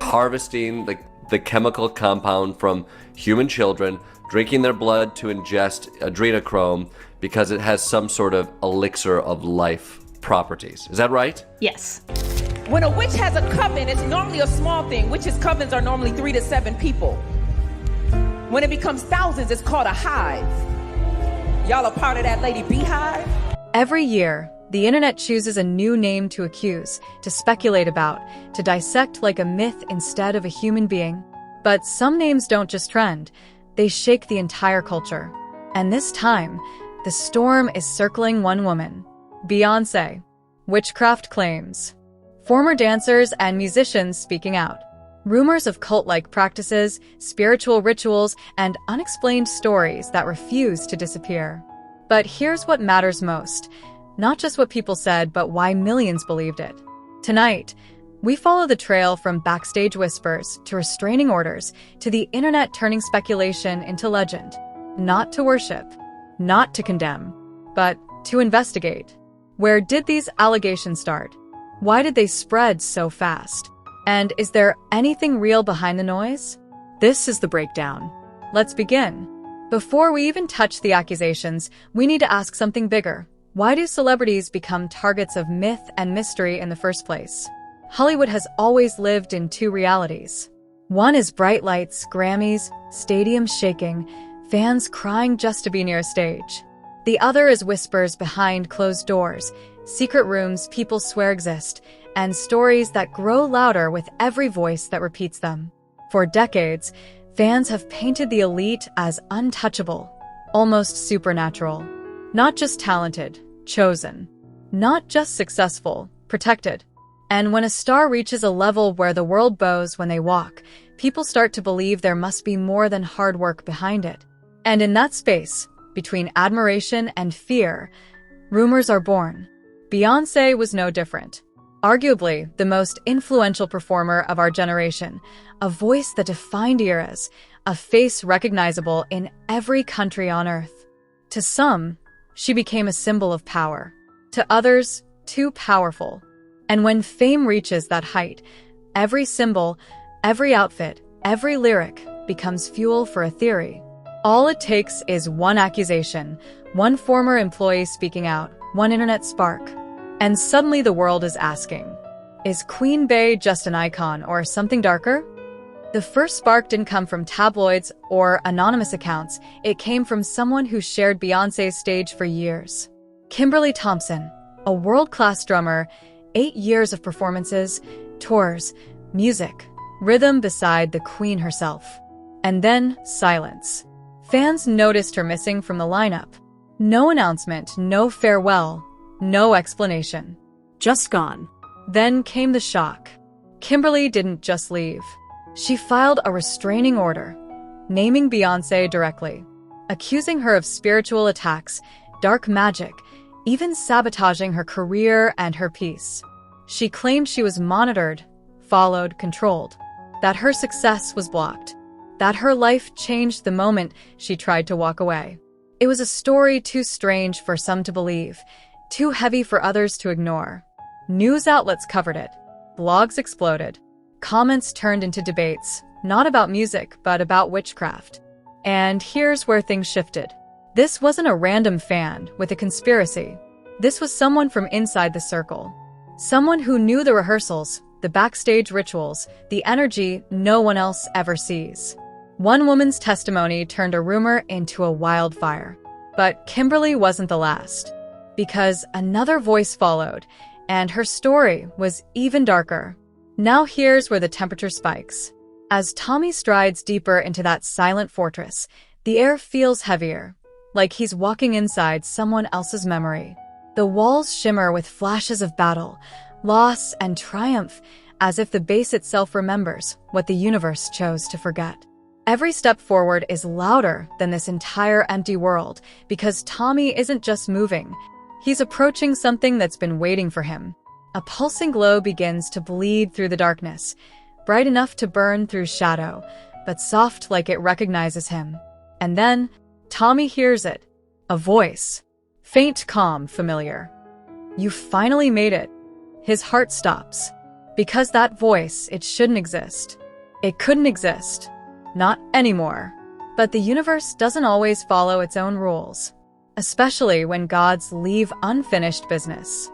harvesting the chemical compound from human children, drinking their blood to ingest adrenochrome because it has some sort of elixir of life properties. Is that right? Yes. When a witch has a coven, it's normally a small thing. Witches' covens are normally 3 to 7 people. When it becomes thousands, it's called a hive. Y'all are part of that lady beehive? Every year, the internet chooses a new name to accuse, to speculate about, to dissect like a myth instead of a human being. But some names don't just trend, they shake the entire culture. And this time, the storm is circling one woman, Beyonce. Witchcraft claims. Former dancers and musicians speaking out. Rumors of cult-like practices, spiritual rituals, and unexplained stories that refuse to disappear. But here's what matters most. Not just what people said, but why millions believed it. Tonight, we follow the trail from backstage whispers to restraining orders to the internet turning speculation into legend. Not to worship, not to condemn, but to investigate. Where did these allegations start? Why did they spread so fast? And is there anything real behind the noise? This is the breakdown. Let's begin. Before we even touch the accusations, we need to ask something bigger. Why do celebrities become targets of myth and mystery in the first place? Hollywood has always lived in two realities. One is bright lights, Grammys, stadiums shaking, fans crying just to be near a stage. The other is whispers behind closed doors, secret rooms people swear exist, and stories that grow louder with every voice that repeats them. For decades, fans have painted the elite as untouchable, almost supernatural. Not just talented, chosen. Not just successful, protected. And when a star reaches a level where the world bows when they walk, people start to believe there must be more than hard work behind it. And in that space, between admiration and fear, rumors are born. Beyoncé was no different. Arguably the most influential performer of our generation, a voice that defined eras, a face recognizable in every country on earth. To some, she became a symbol of power. To others, too powerful. And when fame reaches that height, every symbol, every outfit, every lyric becomes fuel for a theory. All it takes is one accusation, one former employee speaking out, one internet spark. And suddenly the world is asking, is Queen Bey just an icon or something darker? The first spark didn't come from tabloids or anonymous accounts. It came from someone who shared Beyoncé's stage for years. Kimberly Thompson, a world-class drummer, 8 years of performances, tours, music, rhythm beside the queen herself. And then silence. Fans noticed her missing from the lineup. No announcement, no farewell, no explanation. Just gone. Then came the shock. Kimberly didn't just leave. She filed a restraining order, naming Beyoncé directly, accusing her of spiritual attacks, dark magic, even sabotaging her career and her peace. She claimed she was monitored, followed, controlled, that her success was blocked, that her life changed the moment she tried to walk away. It was a story too strange for some to believe, too heavy for others to ignore. News outlets covered it. Blogs exploded. Comments turned into debates, not about music, but about witchcraft. And here's where things shifted. This wasn't a random fan with a conspiracy. This was someone from inside the circle. Someone who knew the rehearsals, the backstage rituals, the energy no one else ever sees. One woman's testimony turned a rumor into a wildfire. But Kimberly wasn't the last. Because another voice followed, and her story was even darker. Now here's where the temperature spikes. As Tommy strides deeper into that silent fortress, the air feels heavier, like he's walking inside someone else's memory. The walls shimmer with flashes of battle, loss, and triumph, as if the base itself remembers what the universe chose to forget. Every step forward is louder than this entire empty world, because Tommy isn't just moving. He's approaching something that's been waiting for him. A pulsing glow begins to bleed through the darkness, bright enough to burn through shadow, but soft like it recognizes him. And then, Tommy hears it. A voice. Faint, calm, familiar. "You finally made it." His heart stops. Because that voice, it shouldn't exist. It couldn't exist. Not anymore. But the universe doesn't always follow its own rules, especially when gods leave unfinished business.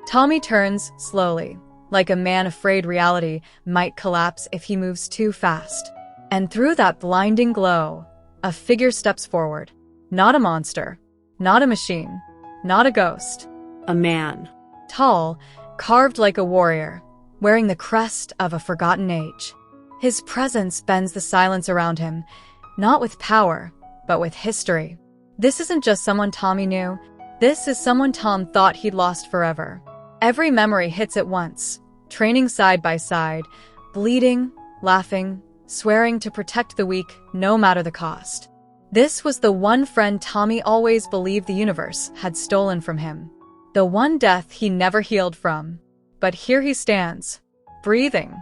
Tommy turns slowly, like a man afraid reality might collapse if he moves too fast. And through that blinding glow, a figure steps forward. Not a monster, not a machine, not a ghost. A man. Tall, carved like a warrior, wearing the crest of a forgotten age. His presence bends the silence around him, not with power, but with history. This isn't just someone Tommy knew. This is someone Tom thought he'd lost forever. Every memory hits at once, training side by side, bleeding, laughing, swearing to protect the weak no matter the cost. This was the one friend Tommy always believed the universe had stolen from him. The one death he never healed from. But here he stands, breathing,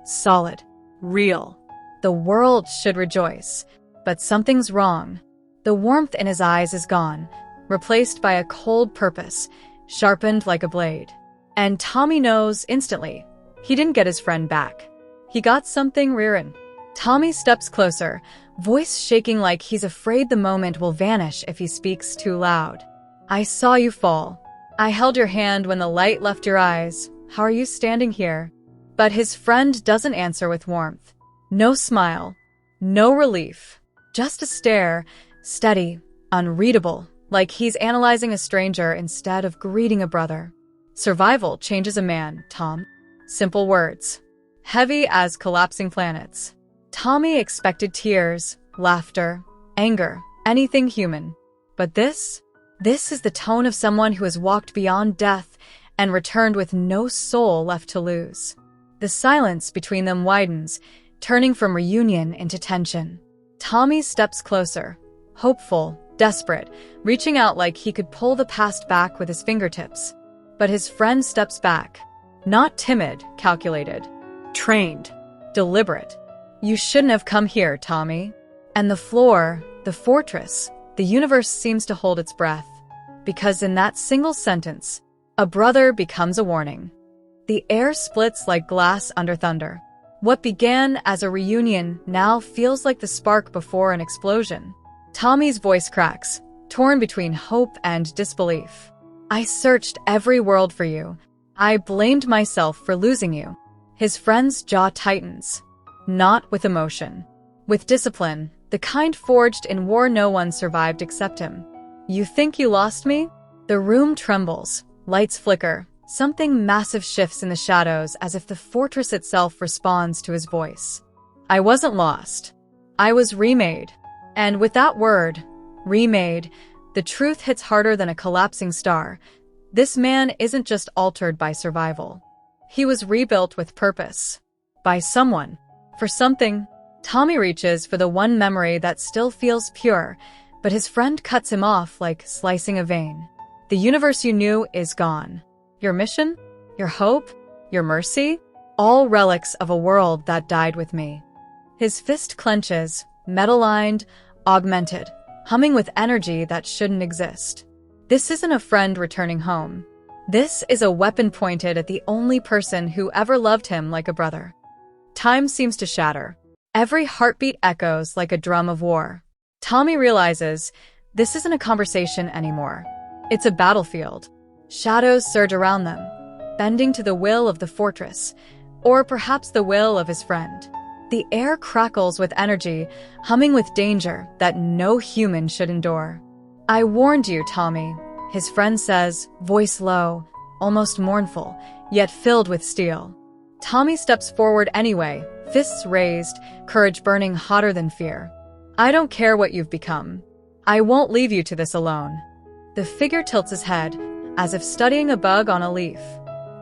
solid, real. The world should rejoice, but something's wrong. The warmth in his eyes is gone, replaced by a cold purpose, sharpened like a blade. And Tommy knows instantly, he didn't get his friend back. He got something rearing. Tommy steps closer, voice shaking like he's afraid the moment will vanish if he speaks too loud. I saw you fall. I held your hand when the light left your eyes. How are you standing here? But his friend doesn't answer with warmth. No smile. No relief. Just a stare, steady, unreadable, like he's analyzing a stranger instead of greeting a brother. Survival changes a man, Tom. Simple words. Heavy as collapsing planets. Tommy expected tears, laughter, anger, anything human. But this is the tone of someone who has walked beyond death and returned with no soul left to lose. The silence between them widens, turning from reunion into tension. Tommy steps closer, hopeful, desperate, reaching out like he could pull the past back with his fingertips. But his friend steps back. Not timid, calculated. Trained. Deliberate. You shouldn't have come here, Tommy. And the floor, the fortress, the universe seems to hold its breath. Because in that single sentence, a brother becomes a warning. The air splits like glass under thunder. What began as a reunion now feels like the spark before an explosion. Tommy's voice cracks, torn between hope and disbelief. I searched every world for you. I blamed myself for losing you. His friend's jaw tightens. Not with emotion. With discipline, the kind forged in war no one survived except him. You think you lost me? The room trembles. Lights flicker. Something massive shifts in the shadows as if the fortress itself responds to his voice. I wasn't lost. I was remade. And with that word, remade, the truth hits harder than a collapsing star. This man isn't just altered by survival. He was rebuilt with purpose. By someone. For something. Tommy reaches for the one memory that still feels pure, but his friend cuts him off like slicing a vein. The universe you knew is gone. Your mission? Your hope? Your mercy? All relics of a world that died with me. His fist clenches, metal-lined, augmented, humming with energy that shouldn't exist. This isn't a friend returning home. This is a weapon pointed at the only person who ever loved him like a brother. Time seems to shatter. Every heartbeat echoes like a drum of war. Tommy realizes this isn't a conversation anymore. It's a battlefield. Shadows surge around them, bending to the will of the fortress, or perhaps the will of his friend. The air crackles with energy, humming with danger that no human should endure. I warned you, Tommy, his friend says, voice low, almost mournful, yet filled with steel. Tommy steps forward anyway, fists raised, courage burning hotter than fear. I don't care what you've become. I won't leave you to this alone. The figure tilts his head, as if studying a bug on a leaf.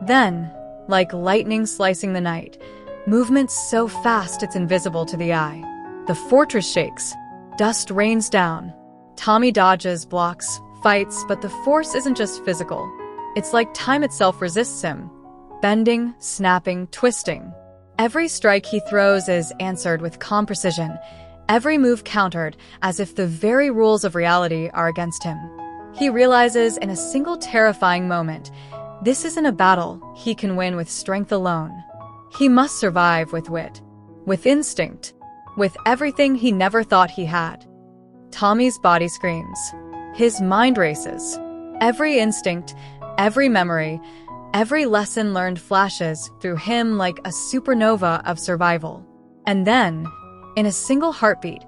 Then, like lightning slicing the night, movement so fast it's invisible to the eye. The fortress shakes. Dust rains down. Tommy dodges, blocks, fights, but the force isn't just physical. It's like time itself resists him. Bending, snapping, twisting. Every strike he throws is answered with calm precision. Every move countered, as if the very rules of reality are against him. He realizes in a single terrifying moment, this isn't a battle he can win with strength alone. He must survive with wit, with instinct, with everything he never thought he had. Tommy's body screams. His mind races. Every instinct, every memory, every lesson learned flashes through him like a supernova of survival. And then, in a single heartbeat,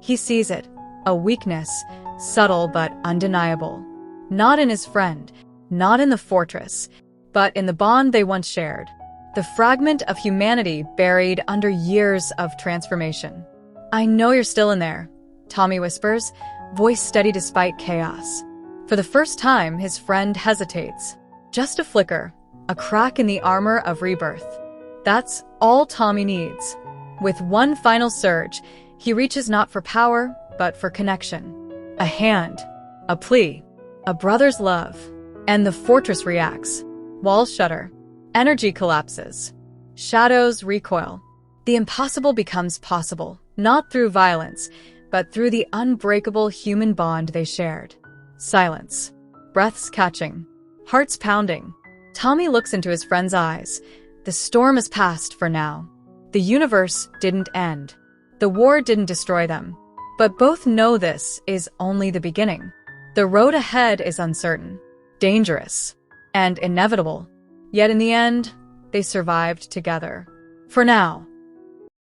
he sees it, a weakness, subtle but undeniable. Not in his friend, not in the fortress, but in the bond they once shared. The fragment of humanity buried under years of transformation. "I know you're still in there," Tommy whispers, voice steady despite chaos. For the first time, his friend hesitates. Just a flicker, a crack in the armor of rebirth. That's all Tommy needs. With one final surge, he reaches not for power, but for connection. A hand, a plea, a brother's love. And the fortress reacts. Walls shudder. Energy collapses. Shadows recoil. The impossible becomes possible, not through violence, but through the unbreakable human bond they shared. Silence. Breaths catching. Hearts pounding. Tommy looks into his friend's eyes. The storm has passed for now. The universe didn't end. The war didn't destroy them. But both know this is only the beginning. The road ahead is uncertain, dangerous, and inevitable. Yet in the end, they survived together. For now.